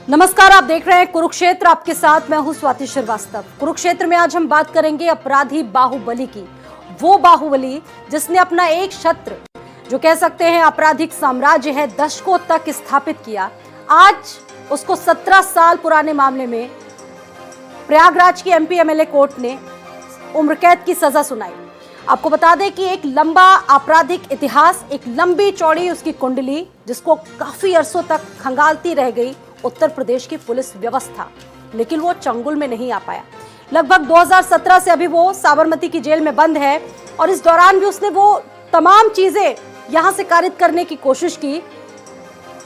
नमस्कार, आप देख रहे हैं कुरुक्षेत्र। आपके साथ मैं हूं स्वाति श्रीवास्तव। कुरुक्षेत्र में आज हम बात करेंगे अपराधी बाहुबली की। वो बाहुबली जिसने अपना एक छत्र, जो कह सकते हैं आपराधिक साम्राज्य है, दशकों तक स्थापित किया। आज उसको 17 साल पुराने मामले में प्रयागराज की एमपी एमएलए कोर्ट ने उम्र कैद की सजा सुनाई। आपको बता दें कि एक लंबा आपराधिक इतिहास, एक लंबी चौड़ी उसकी कुंडली, जिसको काफी अरसों तक खंगालती रह गई उत्तर प्रदेश की पुलिस व्यवस्था, लेकिन वो चंगुल में नहीं आ पाया। लगभग 2017 से अभी वो साबरमती की जेल में बंद है और इस दौरान भी उसने वो तमाम चीजें यहां से कारित करने की कोशिश की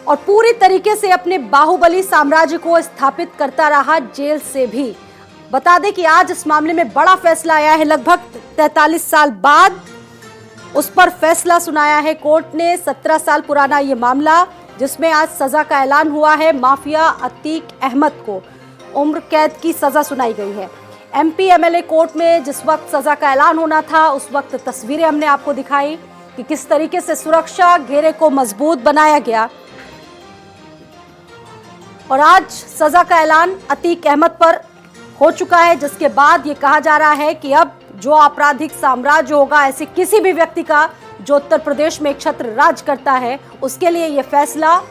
और पूरी तरीके से अपने बाहुबली साम्राज्य को स्थापित करता रहा जेल से भी। बता दें कि आज इस मामले में बड़ा फैसला आया है। लगभग 43 साल बाद उस पर फैसला सुनाया है कोर्ट ने। 17 साल पुराना ये मामला, जिसमें आज सजा का ऐलान हुआ है। माफिया अतीक अहमद को उम्र कैद की सजा सुनाई गई है। एमपी एमएलए कोर्ट में जिस वक्त सजा का ऐलान होना था, उस वक्त तस्वीरें हमने आपको दिखाई कि किस तरीके से सुरक्षा घेरे को मजबूत बनाया गया। और आज सजा का ऐलान अतीक अहमद पर हो चुका है, जिसके बाद ये कहा जा रहा है कि अब जो आपराधिक साम्राज्य होगा, ऐसे किसी भी व्यक्ति का जो उत्तर प्रदेश में एक छत्र राज करता है, उसके लिए यह फैसला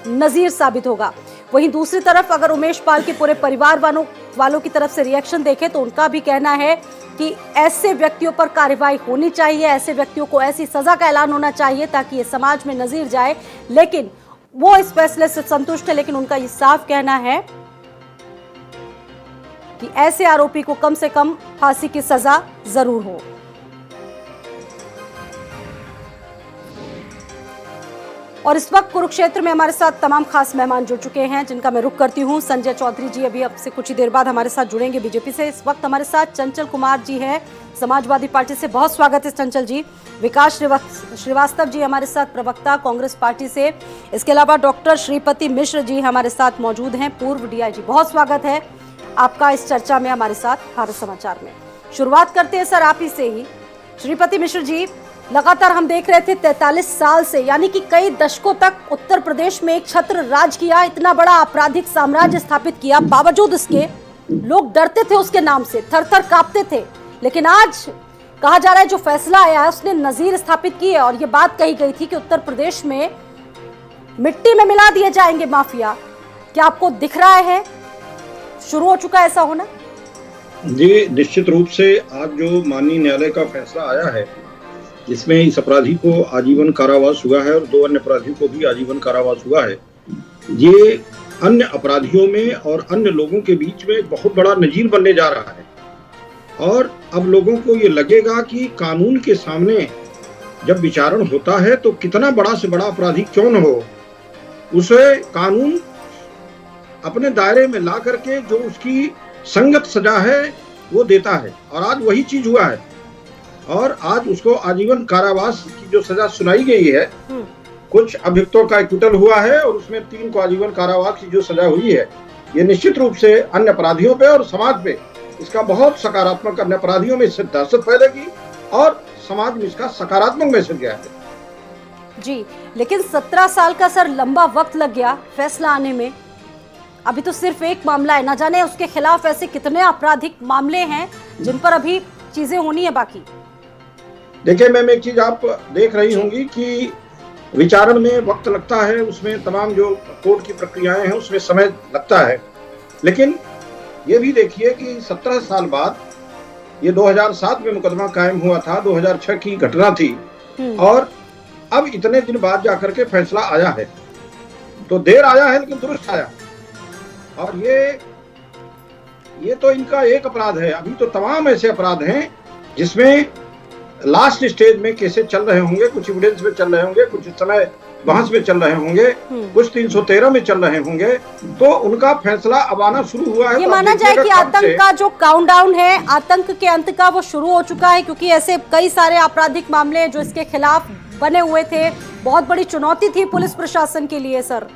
नजीर साबित होगा। वहीं दूसरी तरफ अगर उमेश पाल के पूरे परिवार वालों की तरफ से रिएक्शन देखें तो उनका भी कहना है कि ऐसे व्यक्तियों पर कार्रवाई होनी चाहिए, ऐसे व्यक्तियों को ऐसी सजा का ऐलान होना चाहिए ताकि ये समाज में नजीर जाए। लेकिन वो इस फैसले से संतुष्ट है, लेकिन उनका ये साफ कहना है कि ऐसे आरोपी को कम से कम फांसी की सजा जरूर हो। और इस वक्त कुरुक्षेत्र में हमारे साथ तमाम खास मेहमान जुड़ चुके हैं, जिनका मैं रुख करती हूं। संजय चौधरी जी अभी अब से कुछ ही देर बाद हमारे साथ जुड़ेंगे बीजेपी से। इस वक्त हमारे साथ चंचल कुमार जी हैं समाजवादी पार्टी से, बहुत स्वागत है चंचल जी। विकास श्रीवास्तव जी हमारे साथ, प्रवक्ता कांग्रेस पार्टी से। इसके अलावा डॉक्टर श्रीपति मिश्र जी हमारे साथ मौजूद हैं, पूर्व डीआईजी। बहुत स्वागत है आपका इस चर्चा में हमारे साथ भारत समाचार में। शुरुआत करते हैं सर आप ही से ही। श्रीपति मिश्र जी, लगातार हम देख रहे थे 43 साल से, यानी कि कई दशकों तक उत्तर प्रदेश में एक छत्र राज किया, इतना बड़ा आपराधिक साम्राज्य स्थापित किया। बावजूद इसके लोग डरते थे उसके नाम से, थर थर कांपते थे। लेकिन आज कहा जा रहा है जो फैसला आया है उसने नजीर स्थापित की है और ये बात कही गई थी कि उत्तर प्रदेश में मिट्टी में मिला दिए जाएंगे माफिया। क्या आपको दिख रहा है शुरू हो चुका है ऐसा होना? जी, निश्चित रूप से आज जो माननीय न्यायालय का फैसला आया है, जिसमें इस अपराधी को आजीवन कारावास हुआ है और 2 अन्य अपराधियों को भी आजीवन कारावास हुआ है, ये अन्य अपराधियों में और अन्य लोगों के बीच में बहुत बड़ा नजीर बनने जा रहा है। और अब लोगों को ये लगेगा कि कानून के सामने जब विचारण होता है तो कितना बड़ा से बड़ा अपराधी क्यों न हो, उसे कानून अपने दायरे में ला करके जो उसकी संगत सजा है वो देता है। और आज वही चीज हुआ है और आज उसको आजीवन कारावास की जो सजा सुनाई गई है, कुछ अभियुक्तों का एक्विटल हुआ है और उसमें 3 को आजीवन कारावास की जो सजा हुई है, ये निश्चित रूप से अन्य अपराधियों पे और समाज पे इसका बहुत सकारात्मक, अन्य अपराधियों में इससे दहशत फैलेगी और समाज में इसका सकारात्मक मैसेज गया है। जी, लेकिन 17 साल का सर लंबा वक्त लग गया फैसला आने में। अभी तो सिर्फ एक मामला है, ना जाने उसके खिलाफ ऐसे कितने आपराधिक मामले हैं जिन पर अभी चीजें होनी है बाकी। देखिए मैम, एक चीज आप देख रही होंगी कि विचारण में वक्त लगता है, उसमें तमाम जो कोर्ट की प्रक्रियाएं हैं उसमें समय लगता है। लेकिन ये भी देखिए कि 17 साल बाद, ये 2007 में मुकदमा कायम हुआ था, 2006 की घटना थी और अब इतने दिन बाद जाकर के फैसला आया है। तो देर आया है लेकिन दुरुस्त आया। और ये तो इनका एक अपराध है, अभी तो तमाम ऐसे अपराध हैं जिसमें लास्ट स्टेज में केसेस चल रहे होंगे, कुछ एविडेंस में चल रहे होंगे, कुछ समय बहस में चल रहे होंगे, कुछ 313 में चल रहे होंगे, तो उनका फैसला अब आना शुरू हुआ है। ये माना जाए कि आतंक का जो काउंटडाउन है, आतंक के अंत का, वो शुरू हो चुका है, क्योंकि ऐसे कई सारे आपराधिक मामले जो इसके खिलाफ बने हुए थे, बहुत बड़ी चुनौती थी पुलिस प्रशासन के लिए सर।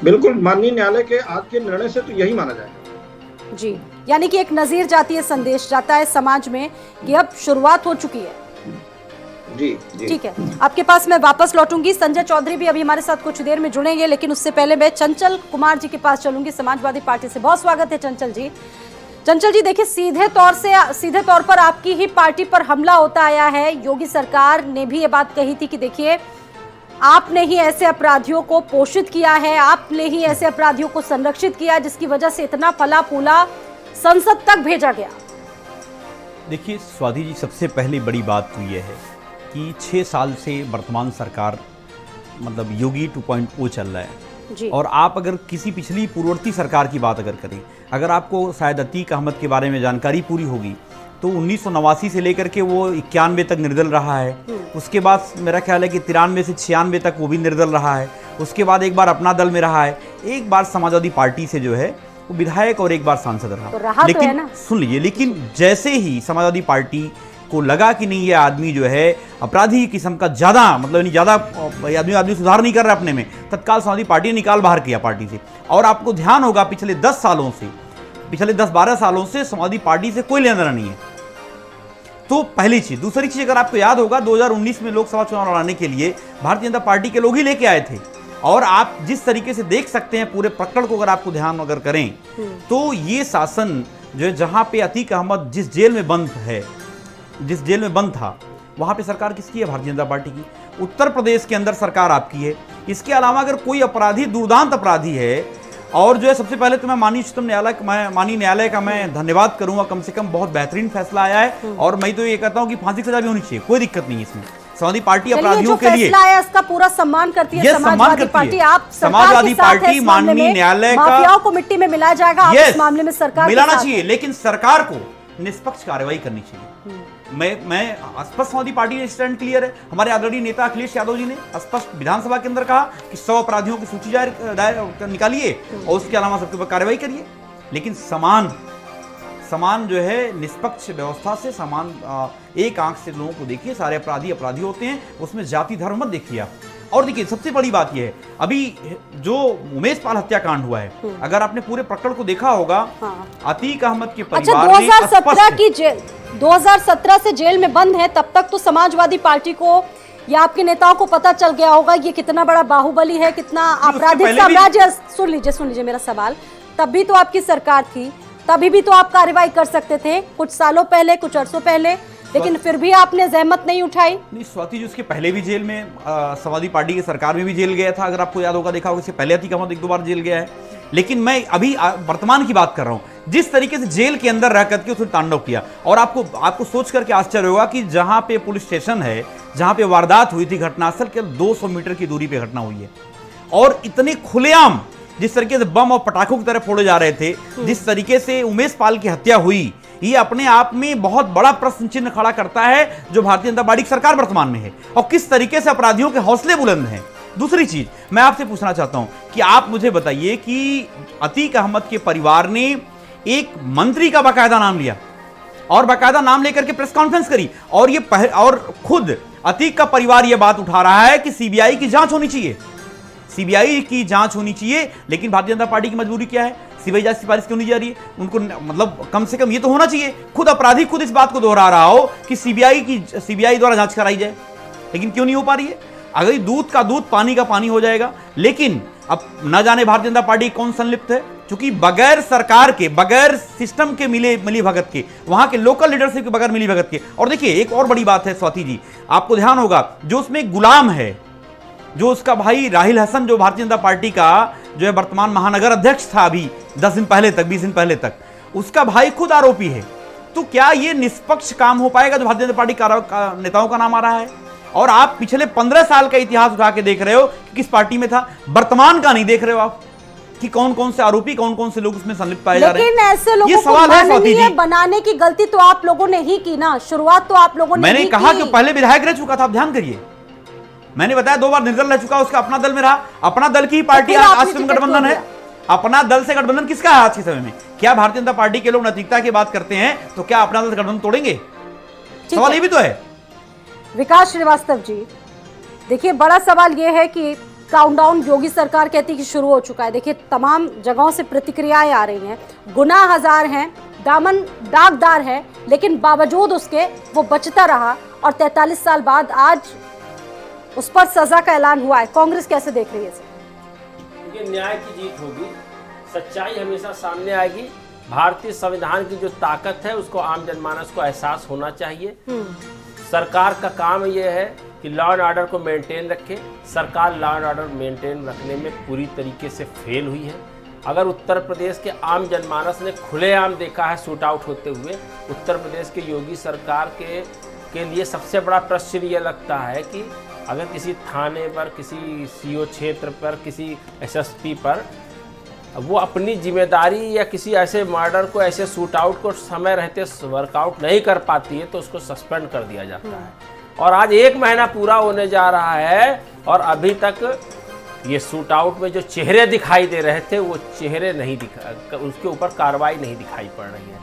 बिल्कुल, माननीय न्यायालय के आज के निर्णय से तो यही माना जाएगा। जी, यानी कि एक नजीर जाती है, संदेश जाता है समाज में कि अब शुरुआत हो चुकी है। जी जी ठीक है, आपके पास मैं वापस लौटूंगी। संजय चौधरी भी अभी हमारे साथ कुछ देर में जुड़ेंगे, लेकिन उससे पहले मैं चंचल कुमार जी के पास चलूंगी, समाजवादी पार्टी से। बहुत स्वागत है चंचल जी। चंचल जी, देखिए सीधे तौर पर आपकी ही पार्टी पर हमला होता आया है। योगी सरकार ने भी ये बात कही थी कि देखिए आपने ही ऐसे अपराधियों को पोषित किया है, आपने ही ऐसे अपराधियों को संरक्षित किया, जिसकी वजह से इतना फला फूला संसद तक भेजा गया। देखिए स्वाति जी, सबसे पहली बड़ी बात तो ये है कि 6 साल से वर्तमान सरकार मतलब योगी 2.0 चल रहा है जी। और आप अगर किसी पिछली पूर्ववर्ती सरकार की बात अगर करें, अगर आपको शायद अतीक अहमद के बारे में जानकारी पूरी होगी तो 1989 से लेकर के वो 91 तक निर्दल रहा है। उसके बाद मेरा ख्याल है कि 93 से 96 तक वो भी निर्दल रहा है। उसके बाद एक बार अपना दल में रहा है, एक बार समाजवादी पार्टी से जो है वो विधायक और एक बार सांसद रहा। तो रहा लेकिन तो है ना? सुन लीजिए, लेकिन जैसे ही समाजवादी पार्टी को लगा कि नहीं ये आदमी जो है अपराधी किस्म का ज़्यादा मतलब ज़्यादा आदमी सुधार नहीं कर रहा अपने में, तत्काल समाजवादी पार्टी ने निकाल बाहर किया पार्टी से। और आपको ध्यान होगा पिछले 10-12 सालों से समाजवादी पार्टी से कोई लेना देना नहीं है। तो पहली चीज। दूसरी चीज, अगर आपको याद होगा 2019 में लोकसभा चुनाव लड़ाने के लिए भारतीय जनता पार्टी के लोग ही लेके आए थे। और आप जिस तरीके से देख सकते हैं पूरे प्रकरण को, अगर आपको ध्यान अगर करें तो ये शासन जो है, जहां पे अतीक अहमद जिस जेल में बंद था, वहां पे सरकार किसकी है? भारतीय जनता पार्टी की। उत्तर प्रदेश के अंदर सरकार आपकी है। इसके अलावा अगर कोई अपराधी दुर्दांत अपराधी है, और जो है सबसे पहले तो मैं माननीय न्यायालय का मैं धन्यवाद करूंगा, कम से कम बहुत बेहतरीन फैसला आया है। और मैं तो ये कहता हूं कि फांसी की सजा भी होनी चाहिए, कोई दिक्कत नहीं है इसमें। समाजवादी पार्टी अपराधियों के लिए इसका पूरा सम्मान करती है समाजवादी पार्टी। आप समाजवादी पार्टी माननीय न्यायालय का माफियाओं को मिट्टी में मिलाया जाएगा, आप इस मामले में सरकार मिलाना चाहिए, लेकिन सरकार को निष्पक्ष कार्रवाई करनी चाहिए। मैं स्पष्ट समाजवादी पार्टी ने स्टैंड क्लियर है। हमारे आदरणीय नेता अखिलेश यादव जी ने स्पष्ट विधानसभा के अंदर कहा कि 100 अपराधियों की सूची निकालिए और उसके अलावा सबके ऊपर कार्रवाई करिए। लेकिन समान जो है निष्पक्ष व्यवस्था से समान एक आंख से लोगों को देखिए। सारे अपराधी होते हैं, उसमें जाति धर्म मत देखिए आप। और देखिए सबसे बड़ी बात यह है, अभी जो उमेश पाल हत्याकांड हुआ है, अगर आपने पूरे प्रकरण को देखा होगा, अतीक अहमद के परिवार ने 2017 से जेल में बंद है, तब तक तो समाजवादी पार्टी को या आपके नेताओं को पता चल गया होगा ये कितना बड़ा बाहुबली है, कितना आपराधिक साम्राज्य। सुन लीजिए मेरा सवाल। तब भी तो आपकी सरकार थी, तभी भी तो आप कार्रवाई कर सकते थे, कुछ सालों पहले, कुछ अरसों पहले, लेकिन फिर भी आपने जहमत नहीं उठाई। नहीं स्वाति जी, उसके पहले भी जेल में समाजवादी पार्टी की सरकार में भी जेल गया था। अगर आपको याद होगा, देखा होगा, इससे पहले अतीक अहमद 1-2 बार जेल गया है। लेकिन मैं अभी वर्तमान की बात कर रहा हूं, जिस तरीके से जेल के अंदर रह करके उसने तांडव किया। और आपको सोच करके आश्चर्य होगा कि जहां पे पुलिस स्टेशन है, जहां पे वारदात हुई थी, घटनास्थल के 200 मीटर की दूरी पे घटना हुई है। और इतने खुलेआम जिस तरीके से बम और पटाखों की तरह फोड़े जा रहे थे, जिस तरीके से उमेश पाल की हत्या हुई, ये अपने आप में बहुत बड़ा प्रश्न चिन्ह खड़ा करता है जो भारतीय जनता पार्टी की सरकार वर्तमान में है, और किस तरीके से अपराधियों के हौसले बुलंद हैं। दूसरी चीज मैं आपसे पूछना चाहता हूं कि आप मुझे बताइए कि अतीक अहमद के परिवार ने एक मंत्री का बाकायदा नाम लिया और बाकायदा नाम लेकर के प्रेस कॉन्फ्रेंस करी, और खुद अतीक का परिवार यह बात उठा रहा है कि सीबीआई की जांच होनी चाहिए, सीबीआई की जांच होनी चाहिए। लेकिन भारतीय जनता पार्टी की मजबूरी क्या है? सीबीआई जांच सिफारिश क्यों नहीं जा रही है? उनको मतलब कम से कम ये तो होना चाहिए, खुद अपराधी खुद इस बात को दोहरा रहा हो कि सीबीआई द्वारा जांच कराई जाए, लेकिन क्यों नहीं हो पा रही है? अगर दूध का दूध पानी का पानी हो जाएगा। लेकिन अब न जाने भारतीय जनता पार्टी कौन संलिप्त है, क्योंकि बगैर सरकार के, बगैर सिस्टम के मिली भगत के, वहां के लोकल लीडरशिप के बगैर मिली भगत के। और देखिए एक और बड़ी बात है स्वाति जी, आपको ध्यान होगा, जो उसमें गुलाम है, जो उसका भाई राहिल हसन, जो भारतीय जनता पार्टी का जो है वर्तमान महानगर अध्यक्ष था अभी 20 दिन पहले तक, उसका भाई खुद आरोपी है। तो क्या ये निष्पक्ष काम हो पाएगा जो भारतीय जनता पार्टी नेताओं का नाम आ रहा है? और आप पिछले 15 साल का इतिहास उठा के देख रहे हो कि किस पार्टी में था, वर्तमान का नहीं देख रहे हो आप कि कौन कौन से आरोपी, कौन कौन से लोग उसमें संलिप्त पाए जा रहे हैं। लेकिन ऐसे लोगों को माननीय बनाने की गलती तो आप लोगों ने ही की ना, शुरुआत तो आप लोगों ने मैंने कहा कि पहले विधायक रह चुका था, आप ध्यान करिए, मैंने बताया 2 बार निर्दल रह चुका, उसका अपना दल में रहा, अपना दल की पार्टी आज गठबंधन है। अपना दल से गठबंधन किसका है आज के समय में? क्या भारतीय जनता पार्टी के लोग नैतिकता की बात करते हैं तो क्या अपना दल से गठबंधन तोड़ेंगे? सवाल ये भी तो है। विकास श्रीवास्तव जी, देखिए बड़ा सवाल यह है कि काउंटडाउन योगी सरकार कहती कि शुरू हो चुका है। देखिए तमाम जगहों से प्रतिक्रियाएं आ रही हैं, गुनाह हजार हैं, दामन दागदार है, लेकिन बावजूद उसके वो बचता रहा और 43 साल बाद आज उस पर सजा का ऐलान हुआ है। कांग्रेस कैसे देख रही है इसे? ये न्याय की जीत होगी, सच्चाई हमेशा सामने आएगी। भारतीय संविधान की जो ताकत है उसको आम जनमानस को एहसास होना चाहिए। सरकार का काम ये है कि लॉ एंड ऑर्डर को मेंटेन रखे। सरकार लॉ एंड ऑर्डर मेंटेन रखने में पूरी तरीके से फेल हुई है। अगर उत्तर प्रदेश के आम जनमानस ने खुलेआम देखा है शूट आउट होते हुए, उत्तर प्रदेश के योगी सरकार के लिए सबसे बड़ा प्रश्न ये लगता है कि अगर किसी थाने पर, किसी सीओ क्षेत्र पर, किसी एसएसपी पर वो अपनी जिम्मेदारी या किसी ऐसे मर्डर को, ऐसे शूट आउट को समय रहते वर्कआउट नहीं कर पाती है तो उसको सस्पेंड कर दिया जाता है। और आज 1 महीना पूरा होने जा रहा है और अभी तक ये शूट आउट में जो चेहरे दिखाई दे रहे थे वो चेहरे नहीं उसके ऊपर कार्रवाई नहीं दिखाई पड़ रही है।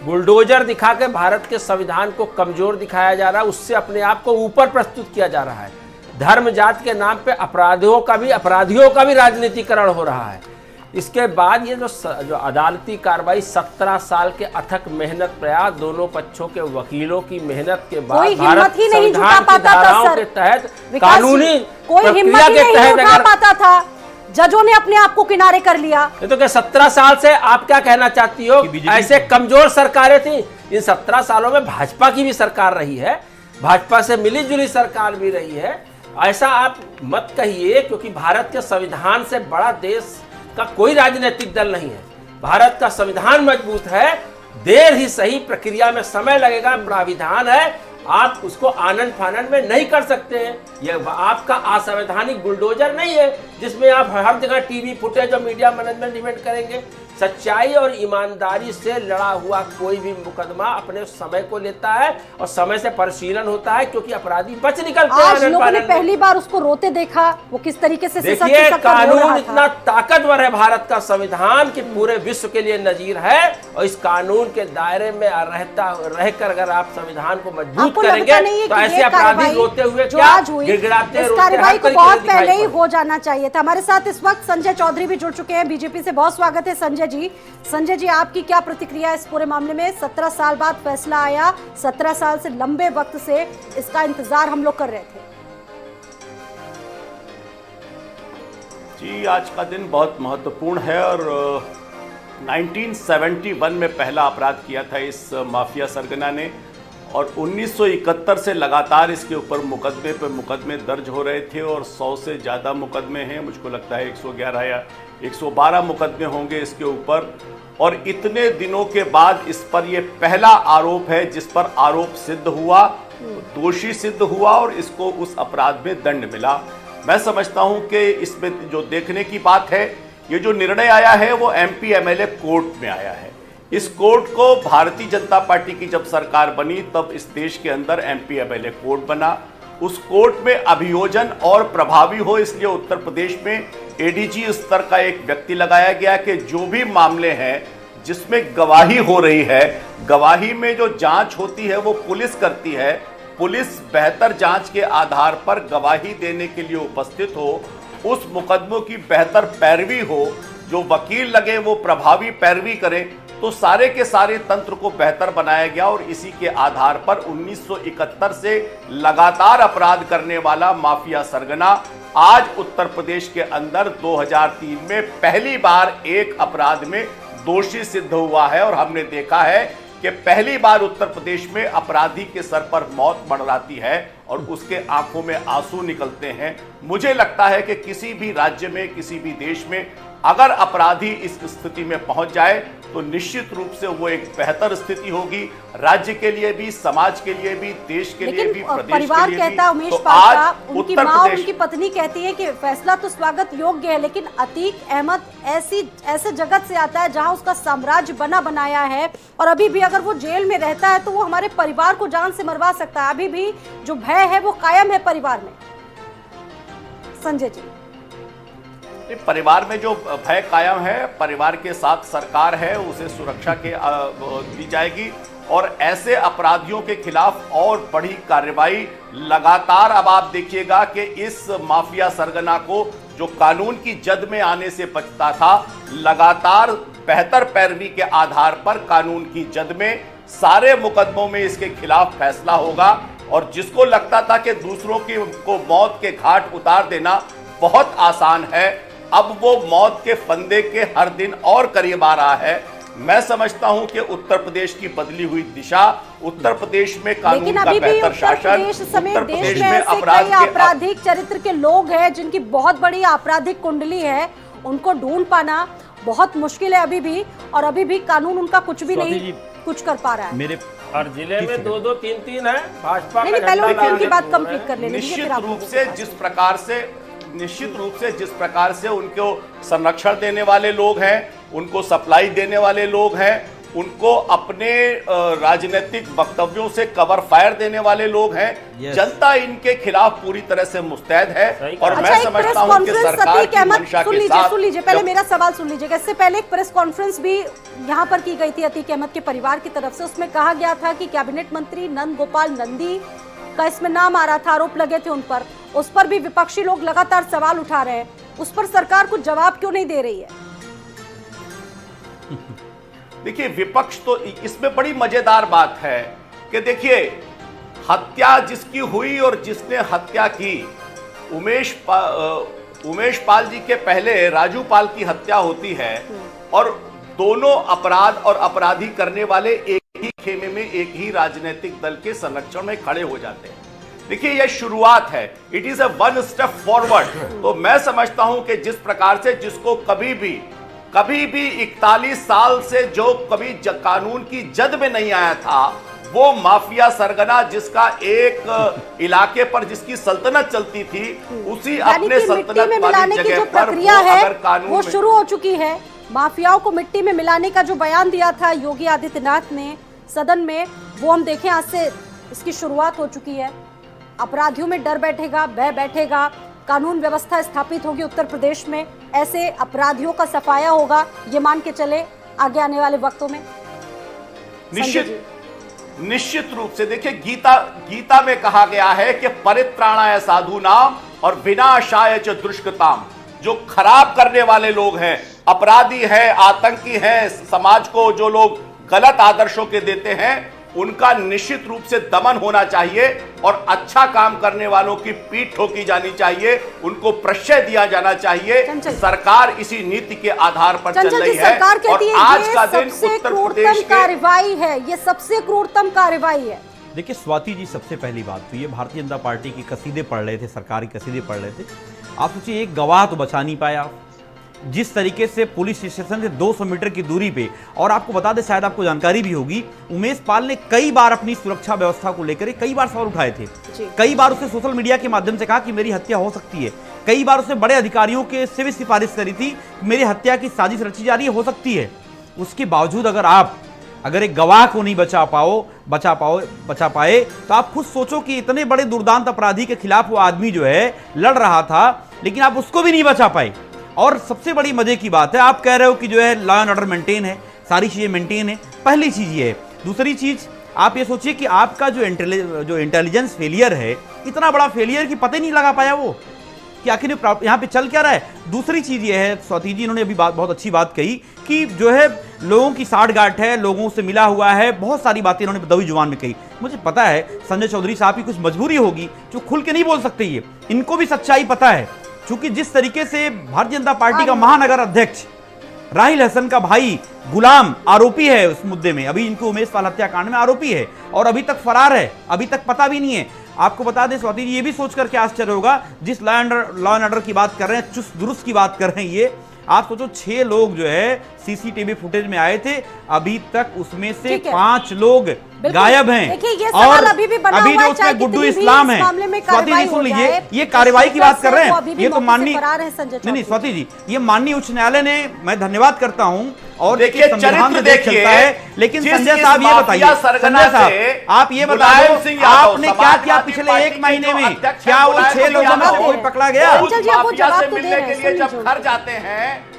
बुलडोजर दिखा के भारत के संविधान को कमजोर दिखाया जा रहा है, उससे अपने आप को ऊपर प्रस्तुत किया जा रहा है। धर्म जात के नाम पे अपराधियों का भी राजनीतिकरण हो रहा है। इसके बाद ये जो अदालती कार्रवाई 17 साल के अथक मेहनत प्रयास, दोनों पक्षों के वकीलों की मेहनत के बाद भारत संविधान की धाराओं के तहत कानूनी प्रक्रिया के तहत अगर पाता था, जजों ने अपने आप को किनारे कर लिया। तो क्या 17 साल से आप क्या कहना चाहती हो? ऐसे कमजोर सरकारें थी। इन 17 सालों में भाजपा की भी सरकार रही है, भाजपा से मिली जुली सरकार भी रही है। ऐसा आप मत कहिए, क्योंकि भारत के संविधान से बड़ा देश का कोई राजनीतिक दल नहीं है। भारत का संविधान मजबूत है, देर ही सही, प्रक्रिया में समय लगेगा, प्राविधान है, आप उसको आनंद फानंद में नहीं कर सकते हैं। यह आपका असंवैधानिक बुलडोजर नहीं है जिसमें आप हर जगह टीवी फुटेज और मीडिया मैनेजमेंट इवेंट करेंगे। सच्चाई और ईमानदारी से लड़ा हुआ कोई भी मुकदमा अपने समय को लेता है और समय से परिशीलन होता है, क्योंकि अपराधी बच निकलते हैं। आज लोगों ने पहली बार उसको रोते देखा, वो किस तरीके से देखिए, कानून इतना ताकतवर है, भारत का संविधान कि पूरे विश्व के लिए नजीर है। और इस कानून के दायरे में रहकर अगर आप संविधान को मजबूत करेंगे तो ऐसे अपराधी रोते हुए क्या गिड़गिड़ाते कार्रवाई को बहुत पहले ही हो जाना चाहिए था। हमारे साथ इस वक्त संजय चौधरी भी जुड़ चुके हैं बीजेपी से। बहुत स्वागत है संजय जी, आपकी क्या प्रतिक्रिया है इस पूरे मामले में? 17 साल बाद फैसला आया, 17 साल से लंबे वक्त से इसका इंतजार हम लोग कर रहे थे। जी, आज का दिन बहुत महत्वपूर्ण है और 1971 में पहला अपराध किया था इस माफिया सरगना ने और 1971 से लगातार इसके ऊपर मुकदमे पे मुकदमे दर्ज हो रहे थे और 100 से ज़्यादा मुकदमे हैं। मुझको लगता है 111 या 112 मुकदमे होंगे इसके ऊपर। और इतने दिनों के बाद इस पर यह पहला आरोप है जिस पर आरोप सिद्ध हुआ, दोषी सिद्ध हुआ और इसको उस अपराध में दंड मिला। मैं समझता हूं कि इसमें जो देखने की बात है, ये जो निर्णय आया है वो MP MLA कोर्ट में आया है। इस कोर्ट को भारतीय जनता पार्टी की जब सरकार बनी तब इस देश के अंदर MP MLA कोर्ट बना। उस कोर्ट में अभियोजन और प्रभावी हो इसलिए उत्तर प्रदेश में ADG स्तर का एक व्यक्ति लगाया गया कि जो भी मामले हैं जिसमें गवाही हो रही है, गवाही में जो जांच होती है वो पुलिस करती है, पुलिस बेहतर जांच के आधार पर गवाही देने के लिए उपस्थित हो, उस मुकदमों की बेहतर पैरवी हो, जो वकील लगे वो प्रभावी पैरवी करें, तो सारे के सारे तंत्र को बेहतर बनाया गया। और इसी के आधार पर 1971 से लगातार अपराध करने वाला माफिया सरगना आज उत्तर प्रदेश के अंदर 2003 में पहली बार एक अपराध में दोषी सिद्ध हुआ है। और हमने देखा है कि पहली बार उत्तर प्रदेश में अपराधी के सर पर मौत मंडराती है और उसके आंखों में आंसू निकलते हैं। मुझे लगता है कि किसी भी राज्य में, किसी भी देश में अगर अपराधी इस स्थिति में पहुंच जाए तो निश्चित रूप से वो एक बेहतर स्थिति होगी, राज्य के लिए भी, समाज के लिए भी, देश के लिए भी, प्रदेश परिवार के लिए कहता है, भी। उमेश तो पात्रा, आज उनकी उत्तर मां और प्रदेश, उनकी पत्नी कहती है कि फैसला तो स्वागत योग्य है, लेकिन अतीक अहमद ऐसे जगत से आता है जहां उसका साम्राज्य बना बनाया है और अभी भी अगर वो जेल में रहता है तो वो हमारे परिवार को जान से मरवा सकता है। अभी भी जो भय है वो कायम है परिवार में। संजय जी, परिवार में जो भय कायम है, परिवार के साथ सरकार है, उसे सुरक्षा के दी जाएगी और ऐसे अपराधियों के खिलाफ और बड़ी कार्रवाई लगातार। अब आप देखिएगा कि इस माफिया सरगना को जो कानून की जद में आने से बचता था, लगातार बेहतर पैरवी के आधार पर कानून की जद में सारे मुकदमों में इसके खिलाफ फैसला होगा और जिसको लगता था कि दूसरों की को मौत के घाट उतार देना बहुत आसान है, अब वो मौत के फंदे के हर दिन और करीब आ रहा है। मैं समझता हूं कि उत्तर प्रदेश की बदली हुई दिशा, उत्तर प्रदेश में कानून का बेहतर शासन, उत्तर प्रदेश में अपराध के आपराधिक चरित्र के लोग हैं जिनकी बहुत बड़ी आपराधिक कुंडली है, उनको ढूंढ पाना बहुत मुश्किल है अभी भी, और अभी भी कानून उनका कुछ भी नहीं कुछ कर पा रहा है। मेरे हर जिले में 2-2, 3-3 है भाजपा। नहीं, पहले उनकी बात कंप्लीट कर लेंगे। निश्चित रूप से जिस प्रकार से उनको संरक्षण देने वाले लोग हैं, उनको सप्लाई देने वाले लोग हैं, उनको अपने राजनीतिक वक्तव्यों से कवर फायर देने वाले लोग हैं, जनता इनके खिलाफ पूरी तरह से मुस्तैद है। और मैं समझता हूं कि सरकार की मंशा के साथ सुन लीजिए, पहले मेरा सवाल सुन लीजिएगा। इससे पहले एक प्रेस कॉन्फ्रेंस भी यहाँ पर की गई थी अतीक अहमद के परिवार की तरफ से। उसमें कहा गया था कि कैबिनेट मंत्री नंद गोपाल नंदी का इसमें नाम आ रहा था, आरोप लगे थे उन पर। उस पर भी विपक्षी लोग लगातार सवाल उठा रहे हैं, उस पर सरकार कुछ जवाब क्यों नहीं दे रही है? देखिए, विपक्ष तो इसमें बड़ी मजेदार बात है कि देखिए, हत्या जिसकी हुई और जिसने हत्या की, उमेश पाल जी के पहले राजू पाल की हत्या होती है और दोनों अपराध और अपराधी करने वाले एक ही खेमे में, एक ही राजनीतिक दल के संरक्षण में खड़े हो जाते हैं। देखिए, यह शुरुआत है, it is a one step forward. तो मैं समझता हूं कि जिस प्रकार से जिसको कभी भी 41 साल से जो कभी कानून की जद में नहीं आया था, वो माफिया सरगना जिसका एक इलाके पर जिसकी सल्तनत चलती थी, उसी अपने सल्तनत वाली जगह पर वो अगर कानून वो शुरू हो चुकी है। माफियाओं को मिट्टी में मिलाने का जो बयान दिया था योगी आदित्यनाथ ने सदन में, वो हम देखें आज से इसकी शुरुआत हो चुकी है। अपराधियों में डर बैठेगा, भय बैठेगा, कानून व्यवस्था स्थापित होगी उत्तर प्रदेश में, ऐसे अपराधियों का सफाया होगा, ये मान के चले आगे आने वाले वक्तों में। निश्चित रूप से देखिए, गीता में कहा गया है कि परित्राणाय साधूनाम और विनाशाय च दुष्कृताम। जो खराब करने वाले लोग हैं, अपराधी हैं, आतंकी हैं, समाज को जो लोग गलत आदर्शों के देते हैं, उनका निश्चित रूप से दमन होना चाहिए और अच्छा काम करने वालों की पीठ ठोकी जानी चाहिए, उनको प्रश्रय दिया जाना चाहिए। सरकार इसी नीति के आधार पर चल रही है और आज का दिन उत्तर प्रदेश कार्रवाई है, ये सबसे क्रूरतम कार्रवाई है। देखिए स्वाति जी, सबसे पहली बात तो ये भारतीय जनता पार्टी की कसीदे पढ़ रहे थे, सरकारी कसीदे पढ़ रहे थे। आप सोचिए, एक गवाह तो बचा नहीं पाया। जिस तरीके से पुलिस स्टेशन से 200 मीटर की दूरी पे, और आपको बता दें, शायद आपको जानकारी भी होगी, उमेश पाल ने कई बार अपनी सुरक्षा व्यवस्था को लेकर कई बार सवाल उठाए थे। कई बार उसे सोशल मीडिया के माध्यम से कहा कि मेरी हत्या हो सकती है। कई बार उसे बड़े अधिकारियों के से भी सिफारिश करी थी, मेरी हत्या की साजिश रची जा रही है, हो सकती है। उसके बावजूद अगर एक गवाह को नहीं बचा पाए, तो आप खुद सोचो कि इतने बड़े दुर्दांत अपराधी के खिलाफ वो आदमी जो है लड़ रहा था, लेकिन आप उसको भी नहीं बचा पाए। और सबसे बड़ी मजे की बात है, आप कह रहे हो कि जो है लॉ एंड ऑर्डर मेंटेन है, सारी चीजें मेंटेन है। पहली चीज ये है। दूसरी चीज, आप ये सोचिए कि आपका जो इंटेलिजेंस फेलियर है, इतना बड़ा फेलियर कि पता ही नहीं लगा पाया वो कि आखिर यहाँ पे चल क्या रहा है। दूसरी चीज ये है, स्वाति जी इन्होंने अभी बहुत अच्छी बात कही कि जो है लोगों की साठगांठ है, लोगों से मिला हुआ है, बहुत सारी बातें इन्होंने दबी जुबान में कही। मुझे पता है संजय चौधरी साहब की कुछ मजबूरी होगी जो खुल के नहीं बोल सकते, ये इनको भी सच्चाई पता है। क्योंकि जिस तरीके से भारतीय जनता पार्टी का महानगर अध्यक्ष राहिल हसन का भाई गुलाम आरोपी है उस मुद्दे में, अभी इनको उमेश पाल हत्याकांड में आरोपी है और अभी तक फरार है, अभी तक पता भी नहीं है। आपको बता दें स्वाति जी, ये भी सोचकर के आश्चर्य होगा, जिस लॉ एंड ऑर्डर की बात कर रहे हैं, चुस्त दुरुस्त की बात कर रहे हैं, ये आप सोचो 6 लोग जो है सीसीटीवी फुटेज में आए थे, अभी तक उसमें से 5 लोग गायब हैं। और अभी जो उसमें गुड्डू इस्लाम है, स्वाति जी सुन लीजिए, ये कार्रवाई की बात कर रहे हैं, ये तो माननीय नहीं स्वाति जी, ये माननीय उच्च न्यायालय ने, मैं धन्यवाद करता हूं। और देखिए, चरित्र देखिए है, लेकिन संजय साहब ये बताइए, संजय साहब आप ये बताइए, आपने क्या किया पिछले 1 महीने में? क्या वो 6 लोगों में से कोई पकड़ा गया? माफिया से मिलने के लिए जब घर जाते हैं,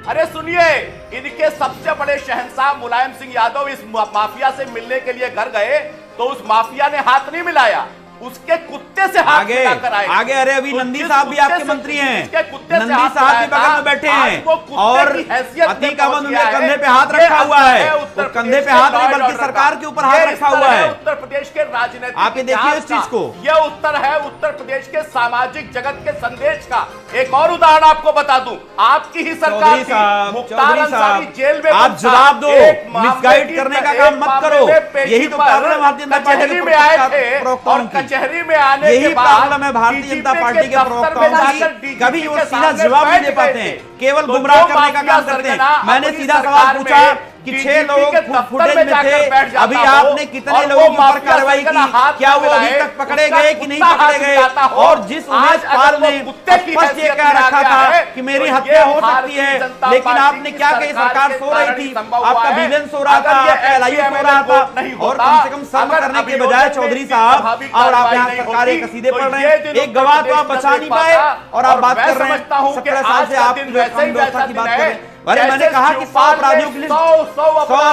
अरे सुनिए, इनके सबसे बड़े शहंशाह मुलायम सिंह यादव इस माफिया से मिलने के लिए घर गए तो उस माफिया ने हाथ नहीं मिलाया, उसके कुत्ते से हाथ आगे मिलाकर आए। आगे अरे अभी नंदी जिस साहब भी कुत्ते आपके से- मंत्री हैं, जिसके कुत्ते से नंदी हाथ साहब भी मिलाया बगल था, में बैठे आज हैं वो कुत्ते और की हैसियत में अतीक अहमद पहुंच उनके गया कंधे है। पे हाथ ये रखा हुआ है, उत्तर और कंधे प्रदेश पे के हाथ नहीं लॉ एंड बल्कि ऑर्डर सरकार का। के ऊपर हाथ ये रखा उत्तर हुआ है। उत्तर प्रदेश के राजनीतिक आप ये देखिए इतिहास इस चीज का। को। यह उत्तर है उत्तर प्रदेश के सामाजिक जगत के संदेश का। एक और उदाहरण आपको बता दूं, आपकी ही सरकार चौधरी थी, साहब, मुख्तार चौधरी अंसारी साहब, जेल में आप बंद था। जवाब दो, एक मामले मिसगाइड की- करने का एक काम मत मामले करो। में पेशी यही तो पर प्रॉब्लम है भारतीय जनता पार्टी कचहरी के में आए थे प्रवक्ताओं और की। कचहरी में आने यही के बाद प्रॉब्लम है भारतीय जनता DGP पार्टी के दफ्तर में प्रवक्ताओं जाकर की, DGP कभी वो के सीधा सामने जवाब नहीं बैठ दे पाते गए हैं, थे। केवल तो गुमराह जो करने का माफिया काम करते हैं। सरगना मैंने अपनी सीधा सरकार सवाल पूछा में कि DGP 6 लोग के दफ्तर फुटेज में में जाकर थे, बैठ जाता अभी हो आपने कितने और लोगों वो के ऊपर माफिया कार्रवाई सरगना की, हाथ क्या में वो अभी मिलाए, तक पकड़े उसका गए कि नहीं कुत्ता पकड़े हाथ गए? मिलाता हो। और जिस आज उमेश पाल अगर वो ने कुत्ते की स्पष्ट ये हैसियत कह में आ रखा गया था है, कि मेरी तो हत्या ये हो सकती भारतीय है, जनता लेकिन पार्टी आपने की क्या कही, सरकार सरकार के सो रही कारण थी, ही संभव हुआ आपका है। विजिलेंस सो रहा अगर था, ये आपका LIU सो रहा कोर्ट नहीं था, और होता, कम से कम सब्र अगर करने के अभियोजन बजाय में चौधरी इसकी साहब प्रभावी और आप कार्रवाई यहाँ नहीं सरकार के होती, कसीदे तो पढ़ रहे ये हैं, दिन एक गवाह तो आप उत्तर बचा नहीं प्रदेश पाए पाता। और आप और बात मैं कर रहे समझता हैं हूं कि 17 साल आज से का आप दिन जो वैसे ही कानून व्यवस्था वैसा की दिन बात है। कर रहे हैं। अरे मैंने जैसे कहा कि 100 शिवपाल ने अपराधियों की लिस्ट 100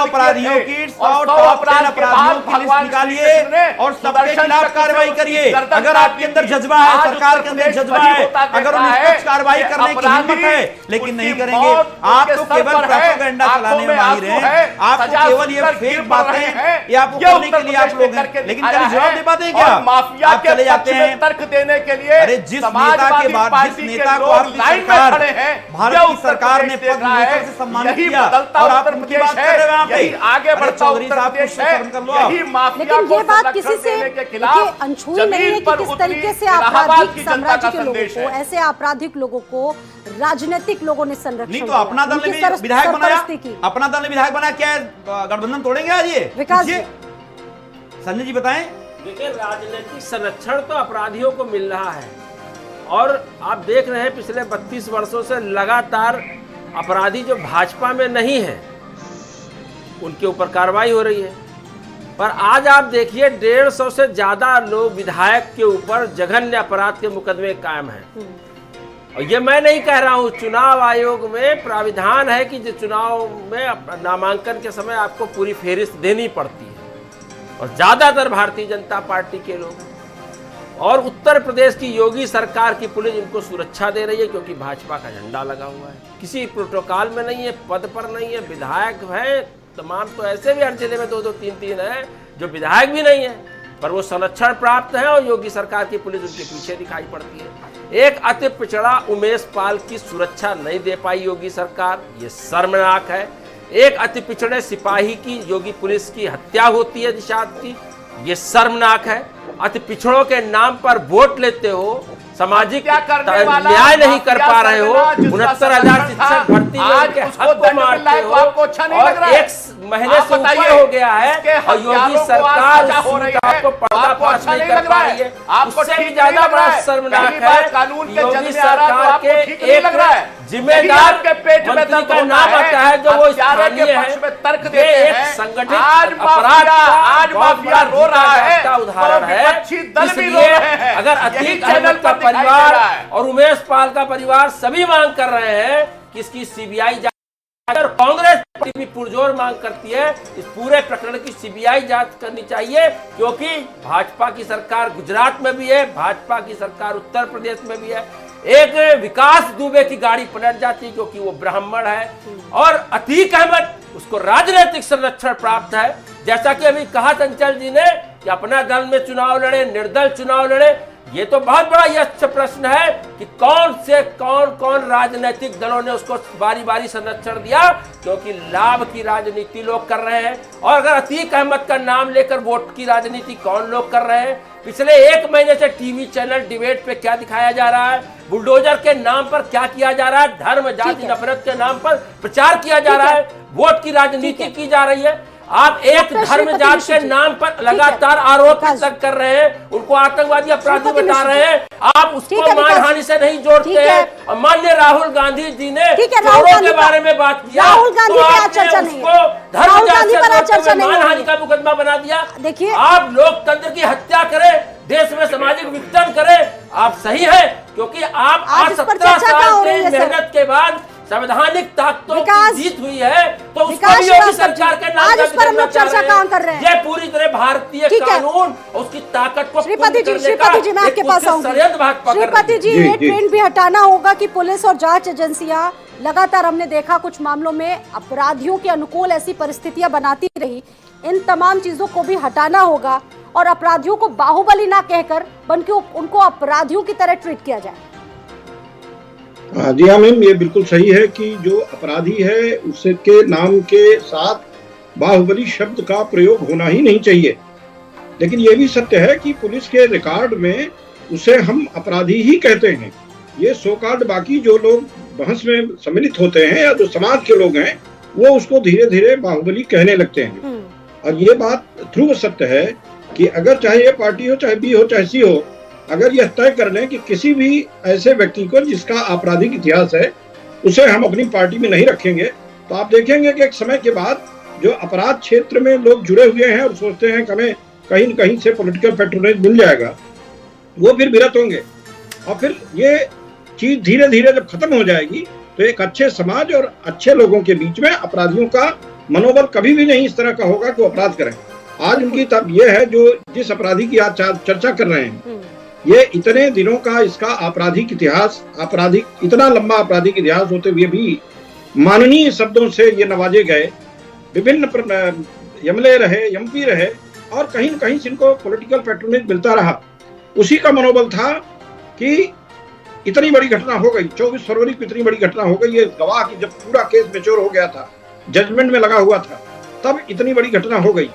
अपराधियों किए की थे 100 और 100 टॉप 10 अपराध के अपराधियों बाद की लिस्ट भगवान निकालिए श्री कृष्ण ने और सबके सुदर्शन खिलाफ चक्र कार्रवाई से करिए। उसकी गर्दन अगर काट आपके अंदर दी थी। जज्बा है, आज सरकार उत्तर के अंदर प्रदेश जज्बा वही है, होता अगर दिख वो रहा निष्पक्ष है कार्रवाई कि करने की अपराधी हिम्मत है, लेकिन उसकी नहीं करेंगे। मौत आप उसके तो सर केवल पर है, प्रोपेगेंडा आंखों चलाने में में माहिर आंसू हैं, है, आपको सजा केवल ये सुनकर फेक गिर पड़ रहे बातें हैं। ये आपको ये करने के उत्तर लिए आप प्रदेश लोग हैं, करके लेकिन दिखाया कभी जवाब है। दे पाते हैं क्या? और माफिया आप के चले जाते पक्ष में हैं, तर्क देने के लिए अरे जिस नेता के समाजवादी बाद पार्टी जिस के नेता को लोग आपकी लाइन में सरकार खड़े हैं, भारत यह की उत्तर सरकार ने प्रदेश देख पद्म रहा है। भूषण से सम्मानित यही किया बदलता और आप उत्तर उनकी प्रदेश बात कर रहे हो यहाँ पे। यही आगे अरे बढ़ता चौधरी उत्तर साहब प्रदेश कुछ तो है। शर्म कर लो आप। यही माफिया लेकिन को ये बात संरक्षण किसी से देने के देखिए खिलाफ अनछुई नहीं है जमीन कि पर किस उतरी तरीके से इलाहाबाद आपराधिक की जनता साम्राज्य का के लोगों संदेश को, है। ऐसे आपराधिक लोगों को राजनीतिक लोगों ने संरक्षण नहीं तो दिया, अपना दल ने उनकी भी विधायक बनाया, सरपरस्ती की। अपना दल ने विधायक बनाया, क्या है, गठबंधन तोड़ेंगे आज ये? विकास जी। संजय जी बताएं। देखिए, राजनीतिक संरक्षण तो अपराधियों को मिल रहा है और आप देख रहे हैं पिछले 32 वर्षों से लगातार अपराधी जो भाजपा में नहीं है उनके ऊपर कार्रवाई हो रही है। पर आज आप देखिए 150 से ज्यादा लोग विधायक के ऊपर जघन्य अपराध के मुकदमे कायम हैं। और ये मैं नहीं कह रहा हूँ, चुनाव आयोग में प्राविधान है कि जो चुनाव में नामांकन के समय आपको पूरी फेहरिस्त देनी पड़ती है और ज्यादातर भारतीय जनता पार्टी के लोग। और उत्तर प्रदेश की योगी सरकार की पुलिस इनको सुरक्षा दे रही है क्योंकि भाजपा का झंडा लगा हुआ है, किसी प्रोटोकॉल में नहीं है, पद पर नहीं है, विधायक है तमाम। तो ऐसे भी हर जिले में 2-2, 3-3 है जो विधायक भी नहीं है पर वो संरक्षण प्राप्त है और योगी सरकार की पुलिस उनके पीछे दिखाई पड़ती है। एक अति पिछड़ा उमेश पाल की सुरक्षा नहीं दे पाई योगी सरकार, ये शर्मनाक है। एक अति पिछड़े सिपाही की योगी पुलिस की हत्या होती है निषाद की, ये शर्मनाक है। अति पिछड़ों के नाम पर वोट लेते हो, सामाजिक न्याय नहीं कर पा रहे हो, 69,000 शिक्षक भर्ती में उनके हक को मारते हो और एक महीने से ऊपर हो गया है और योगी सरकार आपको पर्दाफाश नहीं कर पा रही है। उससे भी ज्यादा बड़ा शर्मनाक है योगी सरकार के एक जिम्मेदार मंत्री का नाम आता है जो वो स्थानीय है, ये एक संगठित अपराध का उदाहरण है। इसलिए अगर अतीक अहमद का परिवार और उमेश पाल का परिवार सभी मांग कर रहे हैं कि इसकी सीबीआई जांच, अगर कांग्रेस पार्टी भी पुरजोर मांग करती है इस पूरे प्रकरण की सीबीआई जांच करनी चाहिए क्योंकि भाजपा की सरकार गुजरात में भी है, भाजपा की सरकार उत्तर प्रदेश में भी है। एक विकास दुबे की गाड़ी पलट जाती क्योंकि वो ब्राह्मण है और अतीक अहमद उसको राजनीतिक संरक्षण प्राप्त है। जैसा कि अभी कहा चंचल जी ने कि अपना दल में चुनाव लड़े, निर्दल चुनाव लड़े, ये तो बहुत बड़ा यक्ष प्रश्न है कि कौन राजनीतिक दलों ने उसको बारी बारी संरक्षण दिया क्योंकि लाभ की राजनीति लोग कर रहे हैं। और अगर अतीक अहमद का नाम लेकर वोट की राजनीति कौन लोग कर रहे हैं? पिछले 1 महीने से टीवी चैनल डिबेट पे क्या दिखाया जा रहा है, बुलडोजर के नाम पर क्या किया जा रहा है, धर्म जाति नफरत के नाम पर प्रचार किया जा रहा है, वोट की राजनीति की जा रही है। आप एक धर्म जात के नाम पर लगातार आरोप कर रहे हैं, उनको आतंकवादी अपराधी बता रहे हैं, आप उसको मानहानि से नहीं जोड़ते हैं। और माननीय राहुल गांधी जी ने चोरों के बारे में बात किया, राहुल गांधी तो पे आपने चर्चा नहीं उसको धर्म जात से मानहानि का मुकदमा बना दिया। देखिए, आप लोकतंत्र की हत्या करें, देश में सामाजिक विघटन करें, आप सही है क्योंकि आप आज 17 साल के मेहनत के बाद संवैधानिक ताकतों विकास- की जीत हुई है, तो उस विकास पर भी योगी श्रीवास्तव सरकार जी, के नाम आज इस पर हम लोग चर्चा कहाँ कर रहे हैं? ये पूरी तरह भारतीय ठीक है। कानून और उसकी ताकत को श्रीपति जी, पूर्ण करने का मैं आपके एक पास उचित आऊंगी। षड्यंत्र भाजपा कर रही है। श्रीपति जी, जी, ये जी। ट्रेंड भी हटाना होगा कि पुलिस और जांच एजेंसियां लगातार, हमने देखा कुछ मामलों में अपराधियों के अनुकूल ऐसी परिस्थितियां बनाती रही। इन तमाम चीजों को भी हटाना होगा और अपराधियों को बाहुबली ना कहकर बल्कि उनको अपराधियों की तरह ट्रीट किया जाए। जी हाँ मैम, ये बिल्कुल सही है कि जो अपराधी है उसके नाम के साथ बाहुबली शब्द का प्रयोग होना ही नहीं चाहिए। लेकिन ये भी सत्य है कि पुलिस के रिकॉर्ड में उसे हम अपराधी ही कहते हैं। ये सो कॉल्ड बाकी जो लोग बहस में सम्मिलित होते हैं या जो समाज के लोग हैं वो उसको धीरे धीरे बाहुबली कहने लगते हैं। और ये बात ध्रुव सत्य है कि अगर चाहे ये पार्टी हो, चाहे बी हो, चाहे सी हो, अगर यह तय कर लें कि किसी भी ऐसे व्यक्ति को जिसका आपराधिक इतिहास है उसे हम अपनी पार्टी में नहीं रखेंगे, तो आप देखेंगे कि एक समय के बाद जो अपराध क्षेत्र में लोग जुड़े हुए हैं और सोचते हैं कि हमें कहीं न कहीं से पॉलिटिकल पैट्रोनेज मिल जाएगा, वो फिर विरत होंगे। और फिर ये चीज धीरे धीरे जब खत्म हो जाएगी तो एक अच्छे समाज और अच्छे लोगों के बीच में अपराधियों का मनोबल कभी भी नहीं इस तरह का होगा कि वो अपराध करें। आज उनकी तब ये है जो जिस अपराधी की आज चर्चा कर रहे हैं, ये इतने दिनों का इसका आपराधिक इतिहास, इतना लंबा आपराधिक इतिहास होते हुए भी माननीय शब्दों से ये नवाजे गए, विभिन्न यमले रहे, एमपी रहे और कहीं न कहीं इनको पॉलिटिकल पैट्रोनेज मिलता रहा। उसी का मनोबल था कि इतनी बड़ी घटना हो गई, 24 फरवरी को इतनी बड़ी घटना हो गई। ये गवाह की जब पूरा केस मैच्योर हो गया था, जजमेंट में लगा हुआ था, तब इतनी बड़ी घटना हो गई।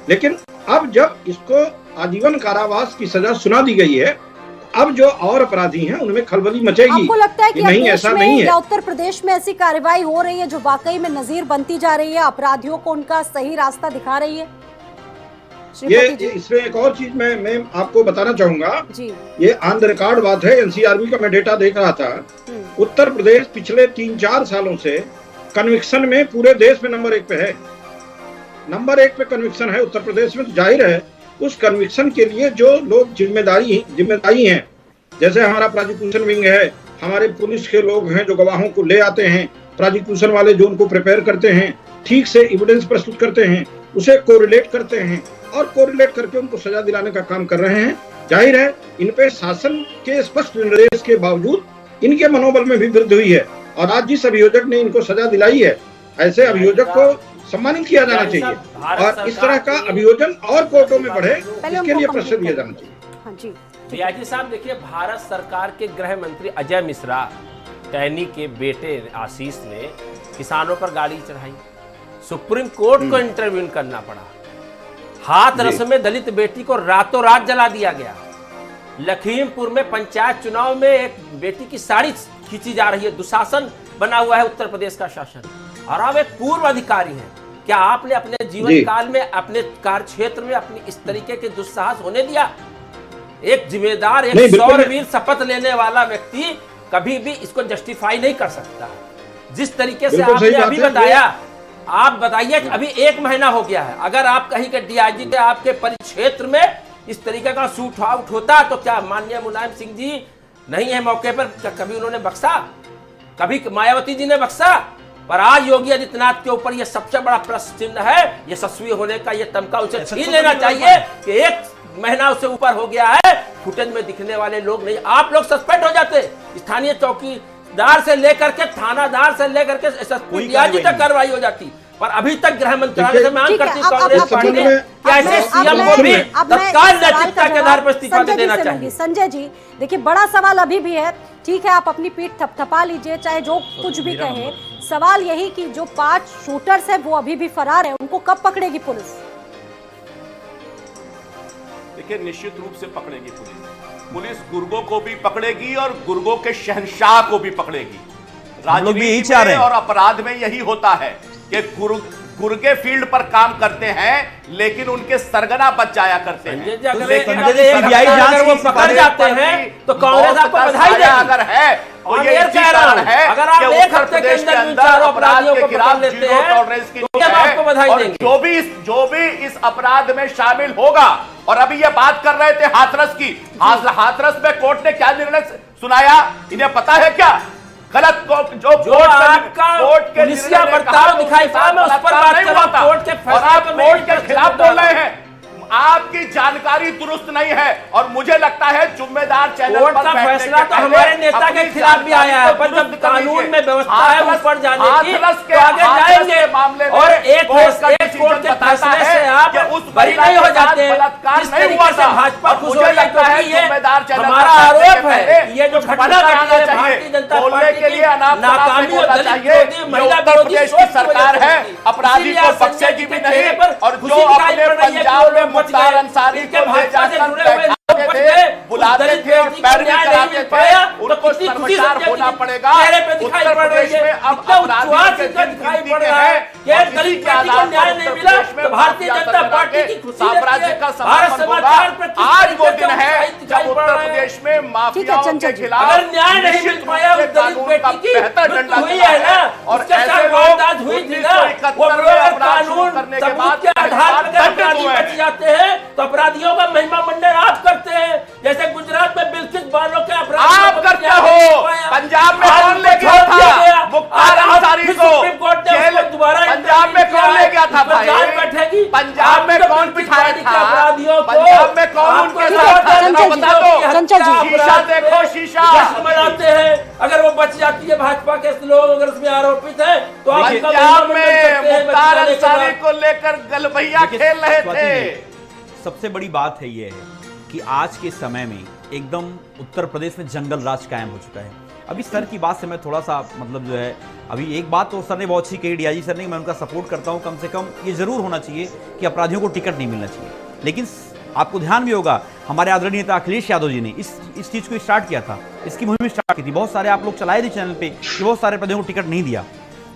लेकिन अब जब इसको आजीवन कारावास की सजा सुना दी गई है, अब जो और अपराधी हैं उनमें खलबली मचेगी। आपको लगता है कि नहीं, देश ऐसा में नहीं है। या उत्तर प्रदेश में ऐसी कार्रवाई हो रही है जो वाकई में नजीर बनती जा रही है, अपराधियों को उनका सही रास्ता दिखा रही है? श्रीपति जी, इसमें एक और चीज मैं आपको बताना चाहूंगा जी, ये ऑन द रिकॉर्ड बात है। एनसीआरबी का मैं डेटा देख रहा था, उत्तर प्रदेश पिछले 3-4 सालों से कन्विक्शन में पूरे देश में नंबर 1 पे है। नंबर 1 पे कन्विक्शन है उत्तर प्रदेश में। तो जाहिर है उस कन्विक्शन के लिए जो लोग जिम्मेदारी हैं, जैसे हमारा प्रोसिक्यूशन विंग है, हमारे पुलिस के लोग हैं जो गवाहों को ले आते हैं, प्रोसिक्यूशन वाले जो उनको प्रिपेयर करते हैं, ठीक से एविडेंस प्रस्तुत करते हैं, उसे कोरिलेट करते हैं और कोरिलेट करके उनको सजा दिलाने का काम कर रहे हैं। जाहिर है इन पे शासन के स्पष्ट निर्देश के बावजूद इनके मनोबल में भी वृद्धि हुई है। और आज जिस अभियोजक ने इनको सजा दिलाई है, ऐसे अभियोजक को सम्मानित किया जाना चाहिए और इस तरह का अभियोजन और कोर्टों में बढ़े, इसके लिए प्रश्न दिया जाना चाहिए। हाँ जी, डीआईजी साहब, देखिए, भारत सरकार के गृह मंत्री अजय मिश्रा टैनी के बेटे आशीष ने किसानों पर गाड़ी चढ़ाई, सुप्रीम कोर्ट को इंटरव्यू करना पड़ा, हाथरस में दलित बेटी को रातों रात जला दिया गया, लखीमपुर में पंचायत चुनाव में एक बेटी की साड़ी खींची जा रही है, दुशासन बना हुआ है उत्तर प्रदेश का शासन, और आप एक पूर्व अधिकारी हैं। क्या आपने अपने जीवन काल में अपने कार्य क्षेत्र में अपनी इस तरीके के दुस्साहस होने दिया? एक जिम्मेदार, एक शौर्यवीर शपथ लेने वाला व्यक्ति कभी भी इसको जस्टिफाई नहीं कर सकता। जिस तरीके से आपने अभी बताया, आप बताइए कि अभी 1 महीना हो गया है, अगर आप कहीं के डीआईजी के आपके परिक्षेत्र में इस तरीके का शूट आउट होता तो क्या माननीय मुलायम सिंह जी नहीं है मौके पर, क्या कभी उन्होंने बख्शा? कभी मायावती जी ने बख्शा? पर आज योगी आदित्यनाथ के ऊपर यह सबसे बड़ा प्रश्न चिन्ह है, यशस्वी होने का यह तमका उसे छीन लेना चाहिए कि 1 महीना उससे ऊपर हो गया है, फुटेज में दिखने वाले लोग नहीं, आप लोग सस्पेंड हो जाते, स्थानीय चौकीदार से लेकर के थानादार से लेकर के डीआईजी तक कार्रवाई हो जाती। पर अभी तक गृह मंत्रालय से मांग करती कांग्रेस पार्टी ने कैसे सीएम को भी तत्काल नैतिकता के आधार पर इस्तीफा देना चाहिए। संजय जी, देखिए, बड़ा सवाल अभी भी है। ठीक है, आप अपनी पीठ थपथपा लीजिए, चाहे जो कुछ भी कहे, सवाल यही कि जो 5 शूटर्स है वो अभी भी फरार है, उनको कब पकड़ेगी पुलिस? देखिए, निश्चित रूप से पकड़ेगी पुलिस गुर्गों को भी पकड़ेगी और गुर्गों के शहंशाह को भी पकड़ेगी। राजनीति में और अपराध में यही होता है कि गुर्गे फील्ड पर काम करते हैं लेकिन उनके सरगना बच जाया करते हैं। अगर वो पकड़ जाते हैं तो कांग्रेस आपको बधाई देगी। अगर है तो ये इसी कारण है अगर आप एक हफ्ते के अंदर अपराधियों को पकड़ लेते हैं तो आपको बधाई देंगे। जो भी इस अपराध में शामिल होगा, और अभी ये बात कर रहे थे हाथरस की, हाथरस में कोर्ट ने क्या निर्णय सुनाया, इन्हें पता है क्या? गलत को जो आपका पुलिसिया बर्ताव दिखाई पड़ा, मैं उस पर बात कर रहा हूं। कोर्ट के फैसले के खिलाफ बोल रहे हैं। आपकी जानकारी दुरुस्त नहीं है और मुझे लगता है जिम्मेदार चैनल कोर्ट का फैसला तो हमारे नेता के खिलाफ भी आया है, पर जब कानून में व्यवस्था है ऊपर जाने की तो आगे जाएंगे मामले और एक कोर्ट के फैसले से आप बरी नहीं हो जाते। इस तरीके से भाजपा खुश हो रही है। हमारा आरोप है ये जो घटना घटी है भारतीय जनता पार्टी के लिए नाकामी और दलित महिला विरोधी सरकार है, अपराधी को बख्शेगी भी नहीं। और जो अपने पंजाब में मुख्तार अंसारी को ले जाकर बुलाते थे और पैरवी कराते थे, उनको शर्मसार होना पड़ेगा। उत्तर प्रदेश में अब अपराधी के दिन गिनती हैं और इसी के आधार पर उत्तर प्रदेश में भारतीय जनता पार्टी की साम्राज्य का समापन होगा। आज वो दिन है जब उत्तर प्रदेश में माफियाओं के खिलाफ न्याय नहीं मिल पाया उस दलित बेटी की बेहतर डंडा हुई है ना, और ऐसे लोग हुई थी ना, वो कानून करने के सबूत के आधार पर अपराधी बच जाते हैं तो अपराधियों का महिमा मंडन आप करते हैं। जैसे गुजरात में बिल्किस बानो के अपराध आप करते हो। पंजाब में कौन ले गया था मुख्तार अंसारी को जेल? पंजाब में कौन ले गया था भाई? पंजाब में कौन बिठाया था? पंजाब में कौन उनके साथ था? बता दो। शीशा देखो, शीशा मनाते हैं। अगर वो बच जाती है भाजपा के लोग अगर उसमें आरोपित है तो पंजाब में मुख्तार अंसारी को लेकर गलबैया खेल रहे थे। सबसे बड़ी बात है ये है कि आज के समय में एकदम उत्तर प्रदेश में जंगल राज कायम हो चुका है। अभी सर की बात से मैं थोड़ा सा मतलब जो है, अभी एक बात तो सर ने बहुत अच्छी कही, डीआईजी सर ने, मैं उनका सपोर्ट करता हूं। कम से कम ये जरूर होना चाहिए कि अपराधियों को टिकट नहीं मिलना चाहिए। लेकिन आपको ध्यान भी होगा हमारे आदरणीय नेता अखिलेश यादव जी ने इस चीज को स्टार्ट किया था, इसकी मुहिम स्टार्ट की थी। बहुत सारे आप लोग चलाए थे चैनल पे कि बहुत सारे अपराधियों को टिकट नहीं दिया।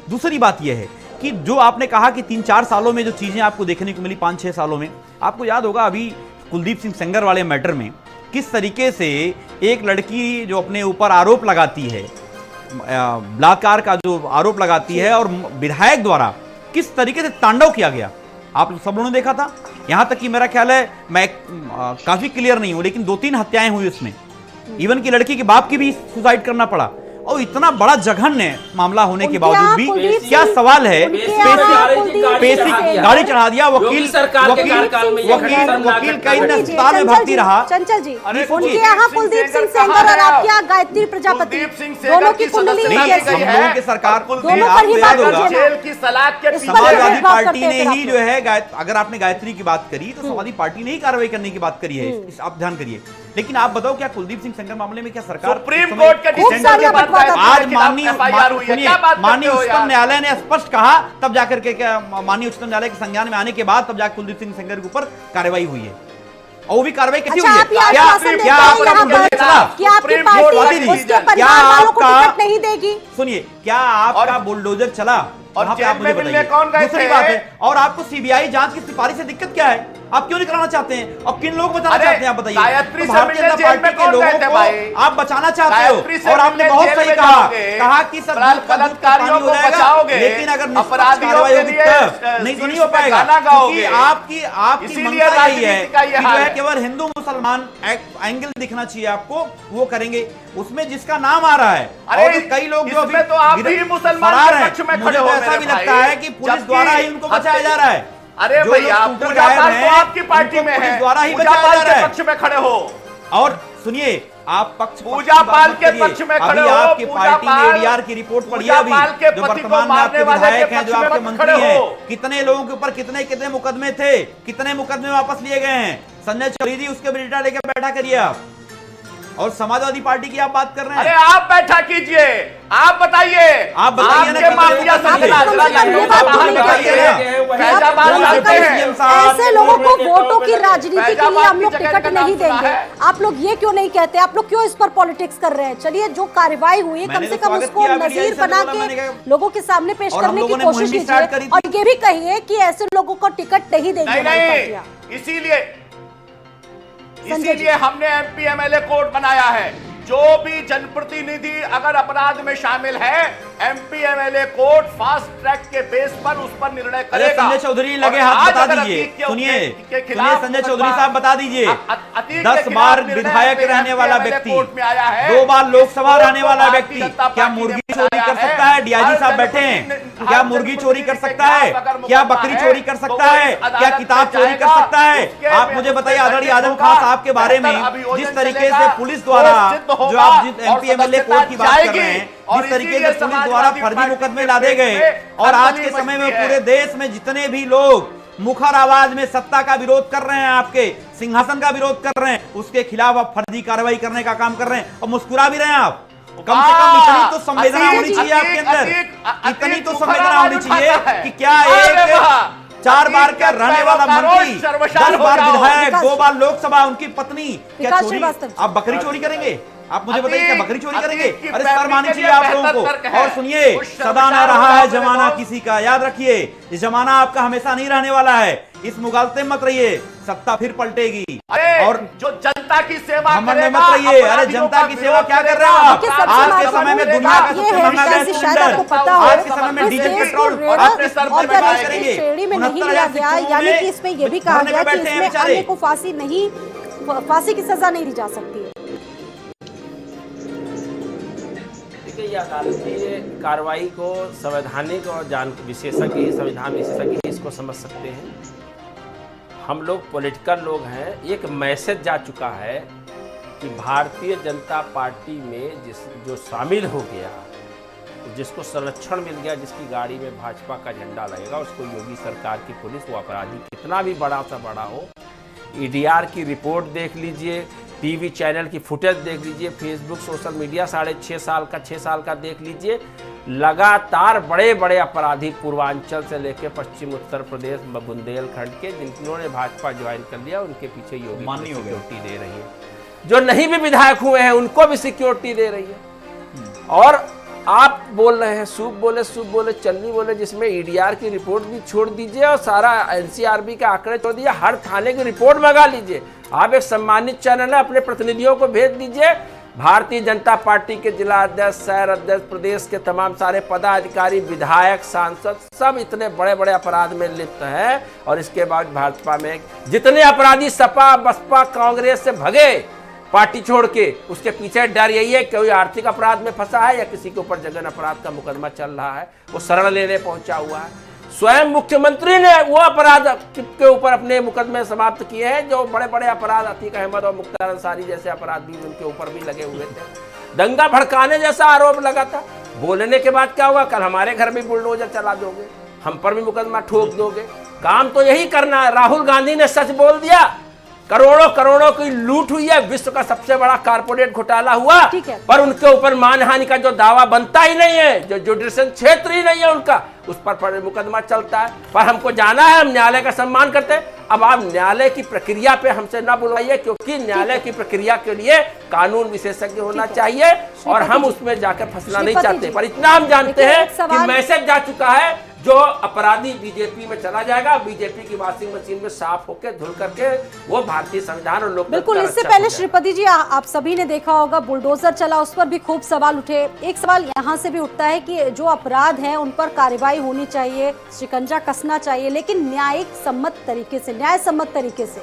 दूसरी बात यह है कि जो आपने कहा कि 3-4 सालों में जो चीजें आपको देखने को मिली, 5-6 सालों में, आपको याद होगा अभी कुलदीप सिंह सेंगर वाले मैटर में किस तरीके से एक लड़की जो अपने ऊपर आरोप लगाती है, बलात्कार का जो आरोप लगाती है, और विधायक द्वारा किस तरीके से तांडव किया गया, आप सब लोगों ने देखा था। यहां तक कि मेरा ख्याल है, मैं काफी क्लियर नहीं हूं, लेकिन 2-3 हत्याएं हुई उसमें, इवन की लड़की के बाप की भी सुसाइड करना पड़ा। और इतना बड़ा जघन्य मामला होने के बावजूद भी क्या सवाल है, गाड़ी चढ़ा दिया, वकील कई अस्पताल में भर्ती रहा। चंचल जी, उनके यहाँ कुलदीप सिंह सेंगर और आपके यहाँ गायत्री प्रजापति दोनों की कुंडली लोगों की सरकार समाजवादी पार्टी ने ही जो है, अगर आपने गायत्री की बात करी तो समाजवादी पार्टी ने ही कार्रवाई करने की बात करी है, आप ध्यान करिए। लेकिन आप बताओ क्या कुलदीप सिंह सेंगर मामले में क्या सरकार सुप्रीम कोर्ट के डिसीजन के बाद आज माननीय उच्चतम न्यायालय ने स्पष्ट कहा, तब जाकर के माननीय उच्चतम न्यायालय के संज्ञान में आने के बाद तब जाकर कुलदीप सिंह सेंगर के ऊपर कार्रवाई हुई है। और वो भी कार्रवाई कैसी हुई है? सुनिए, क्या आपका बुलडोजर चला और जेल में मिलने कौन गए थे? दूसरी बात है, और आपको सीबीआई जांच की सिफारिश से दिक्कत क्या है? आप क्यों नहीं कराना चाहते हैं? और किन लोग बचाना चाहते हैं आप बताइए? गायत्री तो भारतीय जनता पार्टी के लोगों को आप बचाना चाहते हो, और आपने बहुत सही कहा कि सब बलात्कारियों को बचाओगे, लेकिन अगर अपराधियों के लिए नहीं तो नहीं हो पाएगा, क्योंकि आपकी मंशा यही है कि जो है केवल हिंदू मुसलमान एंगल दिखना चाहिए आपको, वो करेंगे। उसमें जिसका नाम आ रहा है, और कई लोग जो तो आप भी मुसलमान के पक्ष में खड़े हो, ऐसा भी लगता है कि पुलिस द्वारा ही उनको बचाया जा रहा है। अरे भैया, पूजा पाल तो आपकी पार्टी में है, द्वारा ही पूजा पाल के पक्ष में खड़े हो। और सुनिए, आप पूजा पाल के पक्ष में खड़े हो। आपकी पार्टी ने एडीआर की रिपोर्ट पढ़ी है अभी, जो वर्तमान में आपके विधायक हैं, जो आपके मंत्री हैं, कितने लोगों के ऊपर कितने मुकदमे थे, कितने मुकदमे वापस लिए गए हैं। संजय चौधरी उसके डेटा लेकर बैठा करिए आप, और समाजवादी पार्टी की आप बात कर रहे हैं। अरे आप बैठा कीजिए, आप बताइए, आप बताइए ना, ऐसे लोगों को वोटों की राजनीति के लिए हम लोग टिकट नहीं देंगे। आप लोग ये क्यों नहीं कहते? आप लोग क्यों इस पर पॉलिटिक्स कर रहे हैं? चलिए, जो कार्रवाई हुई कम से कम उसको नजीर बना के लोगों के सामने पेश करने की कोशिश कीजिए, और ये भी कहिए कि ऐसे लोगों को टिकट नहीं देंगे। इसीलिए हमने एमपी एमएलए कोड बनाया है। जो भी जनप्रतिनिधि अगर अपराध में शामिल है, MP MLA court fast track के बेस पर उस पर निर्णय करेगा। संजय चौधरी लगे हाथ बता दीजिए, सुनिए संजय चौधरी साहब बता दीजिए, 10 बार विधायक रहने वाला व्यक्ति, 2 बार लोकसभा रहने वाला व्यक्ति क्या मुर्गी चोरी कर सकता है? डीआईजी साहब बैठे हैं, क्या मुर्गी चोरी कर सकता है? क्या बकरी चोरी कर सकता है? क्या किताब चोरी कर सकता है? आप मुझे बताइए आदरणीय आजम खान साहब के बारे में, जिस तरीके से पुलिस द्वारा, जो आप एमपी एमएलए कोर्ट की बात कर रहे हैं, जिस तरीके से पुलिस द्वारा फर्जी मुकदमे लादे गए, और आज के समय में पूरे देश में जितने भी लोग मुखर आवाज में सत्ता का विरोध कर रहे हैं, आपके सिंहासन का विरोध कर रहे हैं, उसके खिलाफ आप फर्जी कार्रवाई करने का काम कर रहे हैं और मुस्कुरा भी रहे हैं आप। कम से कम इतनी तो संवेदना होनी चाहिए आपके अंदर, इतनी तो संवेदना होनी चाहिए कि क्या एक 4 बार का रहने वाला मंत्री, 10 बार विधायक, 2 बार लोकसभा, उनकी पत्नी क्या चोरी, आप बकरी चोरी करेंगे? आप मुझे बताइए क्या बकरी चोरी करेंगे? अरे शर्मानी चाहिए आप लोगों को। और सुनिए, सदा ना रहा है जमाना किसी का, याद रखिए ये जमाना आपका हमेशा नहीं रहने वाला है, इस मुगालते मत रहिए, सत्ता फिर पलटेगी। और जो जनता की सेवा हमने मत रहिए, अरे जनता की सेवा क्या कर रहे हो आप? आज के समय में दुनिया का सबसे महंगा गैस सिलेंडर, आज के समय में डीजल पेट्रोल आपके सर पर बर्बाद करेंगे। श्रेणी में नहीं लिया गया, यानी कि इसमें यह भी कहा गया कि इसमें अन्य को फांसी की सजा नहीं दी जा सकती है। ये अदालती कार्रवाई को संवैधानिक और विशेषज्ञ, संविधान विशेषज्ञ इसको समझ सकते हैं। हम लोग पॉलिटिकल लोग हैं, एक मैसेज जा चुका है कि भारतीय जनता पार्टी में जो शामिल हो गया, जिसको संरक्षण मिल गया, जिसकी गाड़ी में भाजपा का झंडा लगेगा, उसको योगी सरकार की पुलिस, वो अपराधी कितना भी बड़ा सा बड़ा हो, ईडीआर की रिपोर्ट देख लीजिए, टीवी चैनल की फुटेज देख लीजिए, फेसबुक सोशल मीडिया 6 साल का देख लीजिए, लगातार बड़े बड़े अपराधी पूर्वांचल से लेकर पश्चिम उत्तर प्रदेश, बुंदेलखंड के, जिन्होंने भाजपा ज्वाइन कर लिया, उनके पीछे योगी सिक्योरिटी दे रही है। जो नहीं भी विधायक हुए हैं उनको भी सिक्योरिटी दे रही है। और आप बोल रहे हैं सूप बोले चलनी बोले, जिसमें ईडीआर की रिपोर्ट भी छोड़ दीजिए और सारा एनसीआरबी के आंकड़े छोड़ दीजिए, हर थाने की रिपोर्ट मंगा लीजिए। आप एक सम्मानित चैनल है, अपने प्रतिनिधियों को भेज दीजिए। भारतीय जनता पार्टी के जिला अध्यक्ष, शहर अध्यक्ष, प्रदेश के तमाम सारे पदाधिकारी, विधायक, सांसद, सब इतने बड़े बड़े अपराध में लिप्त हैं। और इसके बाद भाजपा में जितने अपराधी सपा, बसपा, कांग्रेस से भगे पार्टी छोड़ के, उसके पीछे डर यही है कि कोई आर्थिक अपराध में फंसा है या किसी के ऊपर जघन्य अपराध का मुकदमा चल रहा है, वो शरण लेने पहुंचा हुआ है। स्वयं मुख्यमंत्री ने वो अपराध के ऊपर अपने मुकदमे समाप्त किए हैं, जो बड़े बड़े अपराध अतीक अहमद और मुख्तार अंसारी जैसे अपराध भी उनके ऊपर भी लगे हुए थे। दंगा भड़काने जैसा आरोप लगा था। बोलने के बाद क्या हुआ? कल हमारे घर में बुलडोजर चला दोगे, हम पर भी मुकदमा ठोक दोगे। काम तो यही करना है। राहुल गांधी ने सच बोल दिया, करोड़ों की लूट हुई है, विश्व का सबसे बड़ा कारपोरेट घोटाला हुआ, पर उनके ऊपर मानहानि का जो दावा बनता ही नहीं है, जो जुडिशियल क्षेत्र ही नहीं है उनका, उस पर मुकदमा चलता है। पर हमको जाना है, हम न्यायालय का सम्मान करते हैं। अब आप न्यायालय की प्रक्रिया पे हमसे ना बुलवाइए, क्योंकि न्यायालय की प्रक्रिया के लिए कानून विशेषज्ञ होना चाहिए और हम उसमें जाकर फंसना नहीं चाहते। पर इतना हम जानते हैं कि मैसेज जा चुका है, जो अपराधी बीजेपी में चला जाएगा, बीजेपी की वॉशिंग मशीन में साफ होकर धुल करके वो भारतीय संविधान और लोकतंत्र। बिल्कुल, इससे पहले श्रीपति जी, आप सभी ने देखा होगा बुलडोजर चला, उस पर भी खूब सवाल उठे। एक सवाल यहाँ से भी उठता है कि जो अपराध है उन पर कार्रवाई होनी चाहिए, शिकंजा कसना चाहिए, लेकिन न्याय सम्मत तरीके से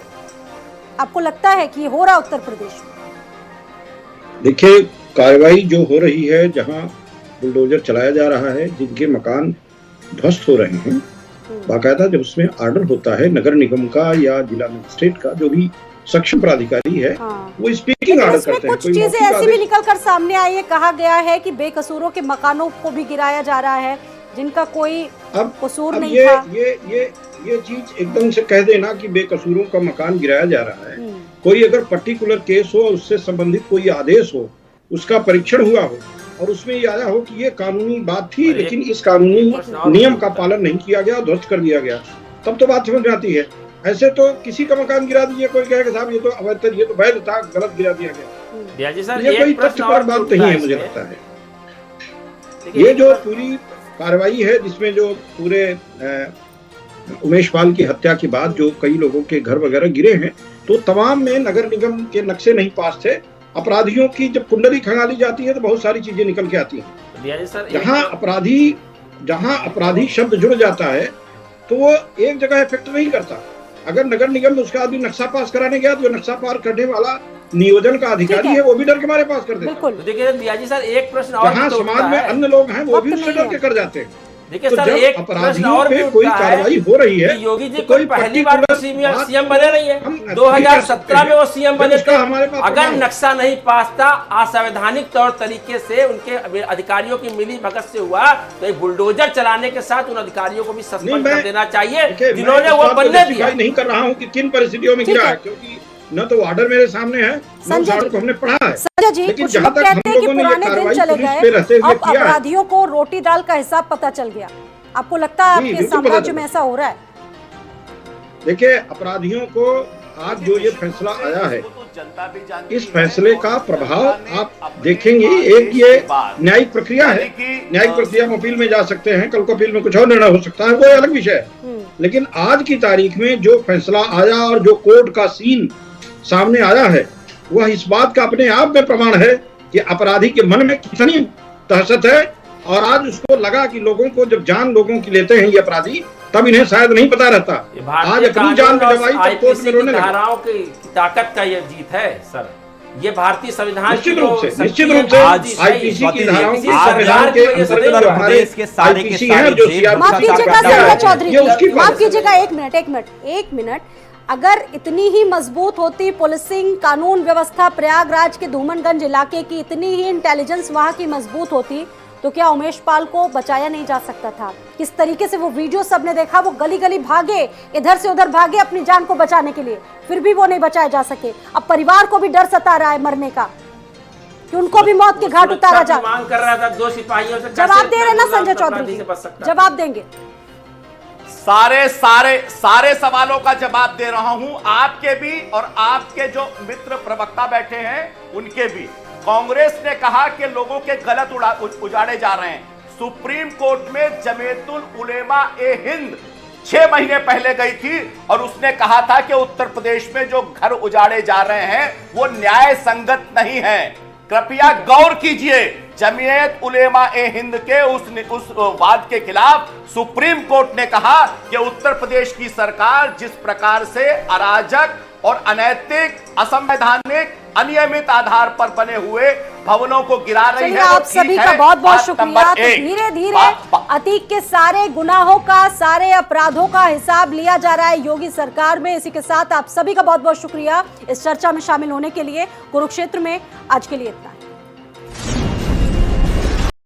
आपको लगता है कि ये हो रहा उत्तर प्रदेश में? देखिए, कार्रवाई जो हो रही है, जहाँ बुलडोजर चलाया जा रहा है, जिनके मकान ध्वस्त हो रहे हैं, बाकायदा जब उसमें आर्डर होता है नगर निगम का या जिला मजिस्ट्रेट का, जो भी सक्षम प्राधिकारी है, वो स्पीकिंग ऑर्डर करते हैं। कुछ चीजें ऐसी भी निकल कर सामने आई है, कहा गया है कि बेकसूरों के मकानों को भी गिराया जा रहा है, जिनका कोई कसूर नहीं था। ये चीज एकदम से कह देना कि बेकसूरों का मकान गिराया जा रहा है, कोई अगर पर्टिकुलर केस हो, उससे संबंधित कोई आदेश हो, उसका परीक्षण हुआ हो और उसमें ये आया हो कि ये कानूनी बात थी, लेकिन इस कानूनी नियम का पालन नहीं किया गया, ध्वस्त कर दिया गया, तब तो बात समझ में आती है। ऐसे तो किसी का मकान गिरा दीजिए, कोई कहेगा साहब ये तो अवैध, ये तो वैध था, गलत गिरा दिया गया। ये कोई तथ्यपरक बात नहीं है, मुझे लगता है। ये जो पूरी कार्रवाई है, जिसमें जो पूरे उमेश पाल की हत्या के बाद जो कई लोगों के घर वगैरह गिरे हैं, तो तमाम में नगर निगम के नक्शे नहीं पास थे, अपराधियों की जब कुंडली खंगाली जाती है तो बहुत सारी चीजें निकल के आती हैं। दिया जी सर, जहां अपराधी शब्द जुड़ जाता है तो वो एक जगह इफेक्ट नहीं करता। अगर नगर निगम में उसका आदमी नक्शा पास कराने गया तो नक्शा पार करने वाला नियोजन का अधिकारी है वो भी डर के मारे पास कर देता है। तो देखिए दिया जी सर, एक प्रश्न और जहां भी तो समाज उठता में है। अन्य लोग हैं वो भी उससे डर के कर जाते हैं। देखिए तो सर, जब एक प्रश्न अपराधियों और भी पे कोई उठता है कार्रवाई हो रही है कि योगी जी तो कोई कोई पहली बार particular सीएम बने नहीं है, हम 2017 में वो सीएम बने थे। उसका हमारे पास अगर प्रमाण है। नक्शा नहीं पास था, असंवैधानिक तौर तरीके से उनके अधिकारियों की मिली भगत से हुआ, तो एक बुलडोजर चलाने के साथ उन अधिकारियों को भी सस्पेंड कर देना चाहिए जिन्होंने वो बनने दिया। नहीं कर रहा हूँ कि किन परिस्थितियों में गिरा है, क्योंकि न तो ऑर्डर मेरे सामने है, न उस ऑर्डर को हमने पढ़ा है। संजय जी, लेकिन कुछ जहां लोग तक कहते हम हैं कि लोगों ने ये पुराने दिन कार्रवाई चले पुलिस गए, पे रहते हुए अब किया है। अपराधियों को रोटी दाल का हिसाब पता चल गया। आपको लगता है जी, आपके बिल्कुल पता साम्राज्य चला। में ऐसा हो रहा है? देखिए, अपराधियों को आज जो ये फैसला आया है, जनता भी जानती इस है फैसले का और प्रभाव जनता ने आप अपने देखेंगे। आदेश एक ये के बाद न्यायिक प्रक्रिया है, यानी कि, न्यायिक प्रक्रिया में अपील में जा सकते हैं, कल को अपील में कुछ और निर्णय हो सकता है, वो अलग विषय है। लेकिन आज की तारीख में जो फैसला आया और जो कोर्ट का सीन सामने आया है, वह इस बात का अपने आप में प्रमाण है कि अपराधी के मन में कितनी दहशत है। और आज उसको लगा कि लोगों को जब जान लोगों की लेते हैं ये अपराधी, तब इन्हें शायद नहीं पता रहता। आज अपनी जान पे जब आई तब कोर्ट में रोने लगे। धाराओं की ताकत का ये जीत है सर, ये भारतीय संविधान निश्चित रूप से आज आईपीसी की धाराओं की संविधान की वजह से उत्तर प्रदेश के सारे के सारे जेल माफ कीजिएगा संजय चौधरी ये उसकी जी, माफ बात है। कीजिएगा, एक मिनट। अगर इतनी ही मजबूत होती पुलिसिंग, कानून व्यवस्था प्रयागराज के धूमनगंज इलाके की, इतनी ही इंटेलिजेंस वहां की मजबूत होती, तो क्या उमेश पाल को बचाया नहीं जा सकता था? किस तरीके से वो वीडियो सबने देखा, वो गली गली भागे, इधर से उधर भागे अपनी जान को बचाने के लिए, फिर भी वो नहीं बचाए जा सके। अब परिवार को भी डर सता रहा है मरने का, कि उनको भी मौत के घाट उतारा जाए। मांग कर रहा था 2 सिपाहियों से। जवाब दे रहे ना संजय चौधरी, जवाब देंगे? सारे सवालों का जवाब दे रहा हूं, आपके भी और आपके जो मित्र प्रवक्ता बैठे हैं उनके भी। कांग्रेस ने कहा कि लोगों के गलत उजाड़े जा रहे हैं। सुप्रीम कोर्ट में जमीयतुल उलेमा ए हिंद 6 महीने पहले गई थी और उसने कहा था कि उत्तर प्रदेश में जो घर उजाड़े जा रहे हैं वो न्याय संगत नहीं है। कृपया गौर कीजिए, जमीयत उलेमा ए हिंद के उस वाद के खिलाफ सुप्रीम कोर्ट ने कहा कि उत्तर प्रदेश की सरकार जिस प्रकार से अराजक और अनैतिक, असंवैधानिक, अनियमित आधार पर बने हुए भवनों को गिरा रही है। आप सभी का बहुत बहुत शुक्रिया। तो धीरे धीरे अतीक के सारे गुनाहों का, सारे अपराधों का हिसाब लिया जा रहा है योगी सरकार में। इसी के साथ आप सभी का बहुत बहुत शुक्रिया इस चर्चा में शामिल होने के लिए। कुरुक्षेत्र में आज के लिए इतना।